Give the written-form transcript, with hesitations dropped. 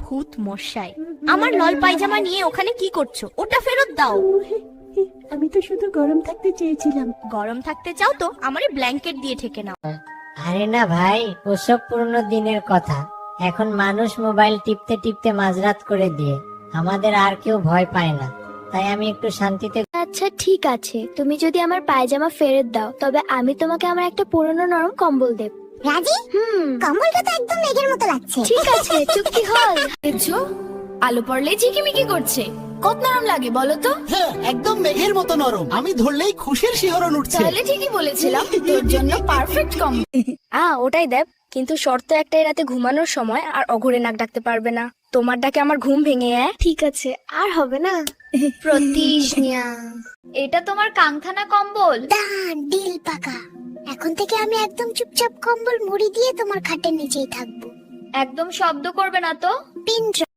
ভূত মশাই, আমার লল পায়জামা নিয়ে ওখানে কি করছো? ওটা ফেরত দাও। আমি তো শুধু গরম থাকতে চেয়েছিলাম। গরম থাকতে চাও তো আমারে ব্ল্যাঙ্কেট দিয়ে ঢেকে নাও। আরে না ভাই, ওসব পুরনো দিনের কথা। এখন মানুষ মোবাইল টিপতে টিপতে মাঝরাত করে দিয়ে, আমাদের আর কেউ ভয় পায় না। তাই আমি একটু শান্তিতে। আচ্ছা ঠিক আছে, তুমি যদি আমার পায়জামা ফেরত দাও তবে আমি তোমাকে আমার একটা পুরনো নরম কম্বল দেব। রাজি? কম্বলটা তো একদম মেঘের মতো লাগছে। ঠিক আছে, চুক্তি হল। দেখছো আলো পড়লে ঝিকিমিকি করছে, কত নরম লাগে বলো তো? হ্যাঁ, একদম মেঘের মতো নরম, আমি ধরলেই খুশির শিহরণ উঠছে। তাহলে ঠিকই বলেছিলাম, তোর জন্য পারফেক্ট কম্বল। ওটাই দেব, কিন্তু শর্ত একটাই, রাতে ঘুমানোর সময় আর অঘরে নাক ডাকতে পারবে না। তোমার ডাকে আমার ঘুম ভেঙে। ঠিক আছে, আর হবে না। প্রতিজ্ঞা। এটা তোমার কাংথানা কম্বল। দান ডিল পাকা। এখন থেকে আমি একদম চুপচাপ কম্বল মুড়ি দিয়ে তোমার খাটের নিচেই থাকবো। একদম শব্দ করবে না তো। পিন